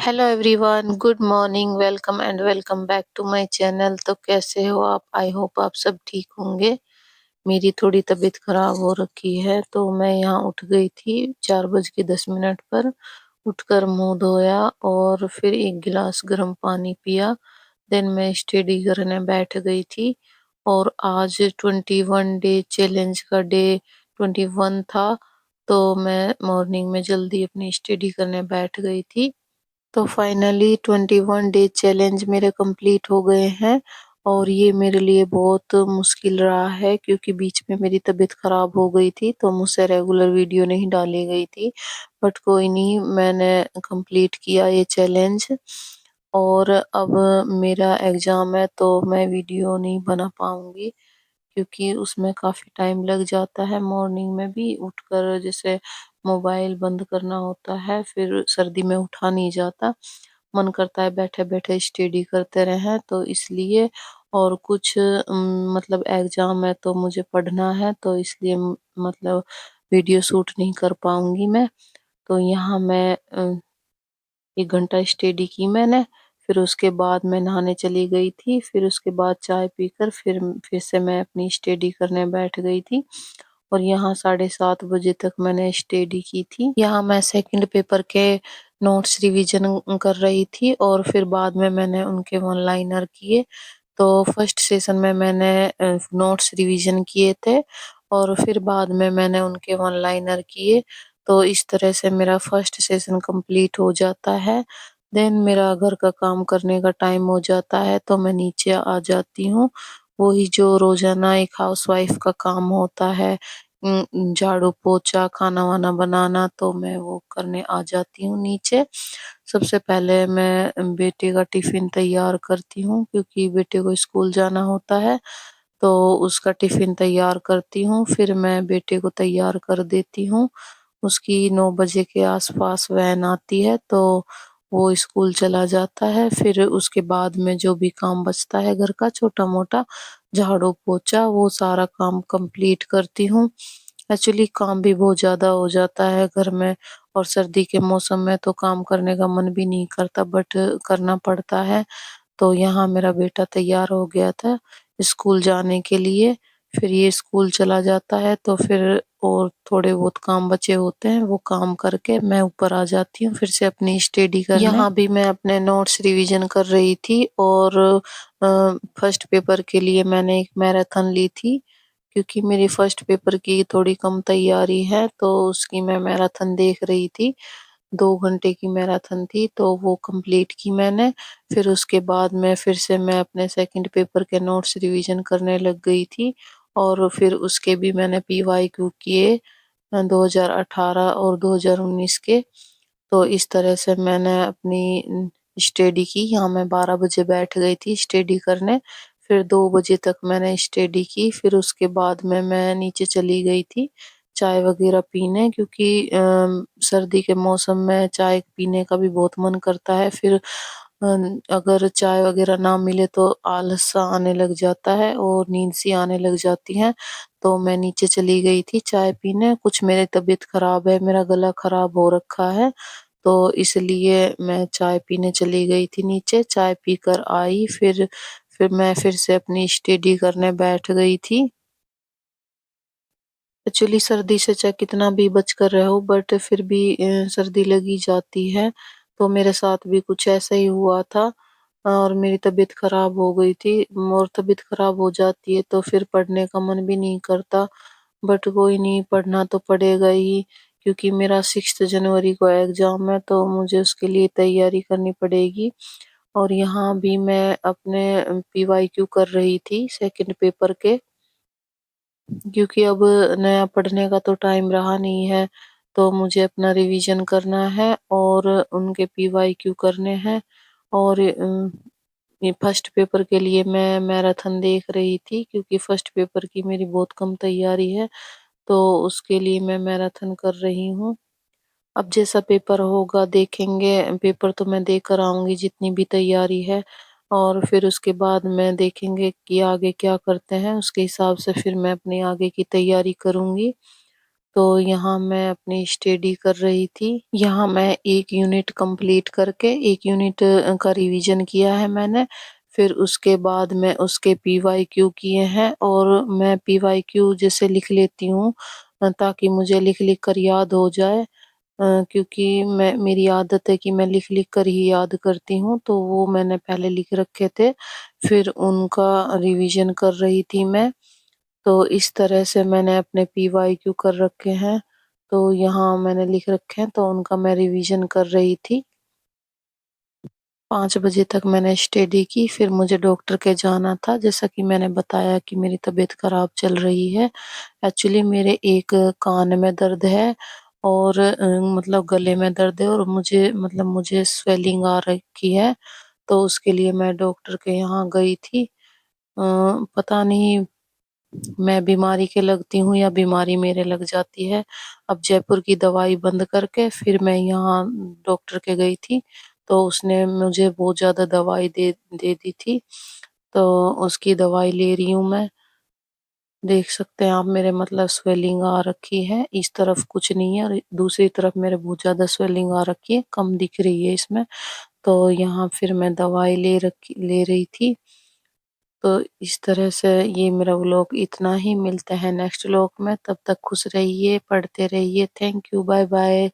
Hello everyone, good morning, welcome and welcome back to my channel. तो कैसे हो आप? आई होप आप सब ठीक होंगे। मेरी थोड़ी तबीयत खराब हो रखी है, तो मैं यहाँ उठ गई थी 4:10 पर। उठकर मुंह धोया और फिर एक गिलास गर्म पानी पिया। देन मैं स्टडी करने बैठ गई थी। और आज 21 डे चैलेंज का डे 21 था। तो मैं मॉर्निंग में जल्दी अपनी स्टडी करने बैठ गई थी। तो फाइनली 21 डे चैलेंज मेरे कंप्लीट हो गए हैं। और ये मेरे लिए बहुत मुश्किल रहा है, क्योंकि बीच में मेरी तबीयत खराब हो गई थी, तो मुझसे रेगुलर वीडियो नहीं डाली गई थी। बट कोई नहीं, मैंने कंप्लीट किया ये चैलेंज। और अब मेरा एग्जाम है, तो मैं वीडियो नहीं बना पाऊंगी, क्योंकि उसमें काफ़ी टाइम लग जाता है। मॉर्निंग में भी उठकर जैसे मोबाइल बंद करना होता है, फिर सर्दी में उठा नहीं जाता। मन करता है बैठे बैठे स्टडी करते रहें, तो इसलिए। और कुछ मतलब एग्जाम है, तो मुझे पढ़ना है, तो इसलिए मतलब वीडियो शूट नहीं कर पाऊंगी मैं। तो यहाँ मैं 1 घंटा स्टडी की मैंने। फिर उसके बाद मैं नहाने चली गई थी। फिर उसके बाद चाय पीकर फिर से मैं अपनी स्टडी करने बैठ गई थी। और यहाँ 7:30 बजे तक मैंने स्टडी की थी। यहाँ मैं सेकंड पेपर के नोट्स रिवीजन कर रही थी, और फिर बाद में मैंने उनके वन लाइनर किए। तो फर्स्ट सेशन में मैंने नोट्स रिवीजन किए थे, और फिर बाद में मैंने उनके वन लाइनर किए। तो इस तरह से मेरा फर्स्ट सेशन कंप्लीट हो जाता है। देन मेरा घर का काम करने का टाइम हो जाता है, तो मैं नीचे आ जाती हूँ। वही जो रोजाना एक हाउसवाइफ का काम होता है, झाड़ू पोछा खाना वाना बनाना, तो मैं वो करने आ जाती हूँ नीचे। सबसे पहले मैं बेटे का टिफिन तैयार करती हूँ, क्योंकि बेटे को स्कूल जाना होता है। तो उसका टिफिन तैयार करती हूँ, फिर मैं बेटे को तैयार कर देती हूँ। उसकी 9 बजे के आसपास वैन आती है, तो वो स्कूल चला जाता है। फिर उसके बाद में जो भी काम बचता है घर का छोटा मोटा, झाड़ू पोछा, वो सारा काम कंप्लीट करती हूँ। एक्चुअली काम भी बहुत ज़्यादा हो जाता है घर में, और सर्दी के मौसम में तो काम करने का मन भी नहीं करता, बट करना पड़ता है। तो यहाँ मेरा बेटा तैयार हो गया था स्कूल जाने के लिए। फिर ये स्कूल चला जाता है, तो फिर और थोड़े बहुत काम बचे होते हैं, वो काम करके मैं ऊपर आ जाती हूँ फिर से अपनी स्टडी करने। यहाँ भी मैं अपने नोट्स रिवीजन कर रही थी, और फर्स्ट पेपर के लिए मैंने एक मैराथन ली थी, क्योंकि मेरी फर्स्ट पेपर की थोड़ी कम तैयारी है, तो उसकी मैं मैराथन देख रही थी। 2 घंटे की मैराथन थी, तो वो कंप्लीट की मैंने। फिर उसके बाद में फिर से मैं अपने सेकंड पेपर के नोट्स रिवीजन करने लग गई थी। और फिर उसके भी मैंने पीवाईक्यू किए 2018 और 2019 के। तो इस तरह से मैंने अपनी स्टडी की। यहाँ मैं 12 बजे बैठ गई थी स्टडी करने। फिर 2 बजे तक मैंने स्टडी की। फिर उसके बाद में मैं नीचे चली गई थी चाय वगैरह पीने, क्योंकि सर्दी के मौसम में चाय पीने का भी बहुत मन करता है। फिर अगर चाय वगैरह ना मिले तो आलस सा आने लग जाता है और नींद सी आने लग जाती है। तो मैं नीचे चली गई थी चाय पीने। कुछ मेरी तबीयत खराब है, मेरा गला खराब हो रखा है, तो इसलिए मैं चाय पीने चली गई थी नीचे। चाय पीकर आई, फिर मैं फिर से अपनी स्टडी करने बैठ गई थी। एक्चुअली सर्दी से चाहे कितना भी बच कर रहो, बट फिर भी सर्दी लगी जाती है। तो मेरे साथ भी कुछ ऐसा ही हुआ था, और मेरी तबीयत खराब हो गई थी। और तबीयत खराब हो जाती है तो फिर पढ़ने का मन भी नहीं करता। बट कोई नहीं, पढ़ना तो पड़ेगा ही, क्योंकि मेरा 6 जनवरी को एग्जाम है, तो मुझे उसके लिए तैयारी करनी पड़ेगी। और यहाँ भी मैं अपने पीवाईक्यू कर रही थी सेकंड पेपर के, क्योंकि अब नया पढ़ने का तो टाइम रहा नहीं है। तो मुझे अपना रिवीजन करना है, और उनके पीवाईक्यू करने हैं। और ये फर्स्ट पेपर के लिए मैं मैराथन देख रही थी, क्योंकि फर्स्ट पेपर की मेरी बहुत कम तैयारी है, तो उसके लिए मैं मैराथन कर रही हूँ। अब जैसा पेपर होगा देखेंगे। पेपर तो मैं देकर आऊंगी जितनी भी तैयारी है, और फिर उसके बाद में देखेंगे कि आगे क्या करते हैं, उसके हिसाब से फिर मैं अपनी आगे की तैयारी करूंगी। तो यहाँ मैं अपनी स्टडी कर रही थी। यहाँ मैं 1 यूनिट कंप्लीट करके 1 यूनिट का रिवीजन किया है मैंने। फिर उसके बाद मैं उसके पीवाईक्यू किए हैं और मैं पीवाईक्यू जैसे लिख लेती हूँ ताकि मुझे लिख-लिख कर याद हो जाए। क्योंकि मेरी आदत है कि मैं लिख-लिख कर ही याद करती हूँ, तो वो मैंने पहले लिख रखे थे, फिर उनका रिवीजन कर रही थी मैं। तो इस तरह से मैंने अपने पीवाईक्यू कर रखे हैं, तो यहाँ मैंने लिख रखे हैं, तो उनका मैं रिवीजन कर रही थी। 5 बजे तक मैंने स्टडी की, फिर मुझे डॉक्टर के जाना था, जैसा कि मैंने बताया कि मेरी तबीयत खराब चल रही है। एक्चुअली मेरे एक कान में दर्द है और मतलब गले में दर्द है और मुझे स्वेलिंग आ रखी है, तो उसके लिए मैं डॉक्टर के यहाँ गई थी। पता नहीं मैं बीमारी के लगती हूँ या बीमारी मेरे लग जाती है। अब जयपुर की दवाई बंद करके फिर मैं यहाँ डॉक्टर के गई थी, तो उसने मुझे बहुत ज़्यादा दवाई दे दे दी थी, तो उसकी दवाई ले रही हूँ मैं। देख सकते हैं आप मेरे स्वेलिंग आ रखी है, इस तरफ कुछ नहीं है और दूसरी तरफ मेरे बहुत ज़्यादा स्वेलिंग आ रखी है, कम दिख रही है इसमें। तो यहाँ फिर मैं दवाई ले रही थी। तो इस तरह से ये मेरा व्लॉग इतना ही, मिलते हैं नेक्स्ट व्लॉग में, तब तक खुश रहिए, पढ़ते रहिए। Thank you, bye bye.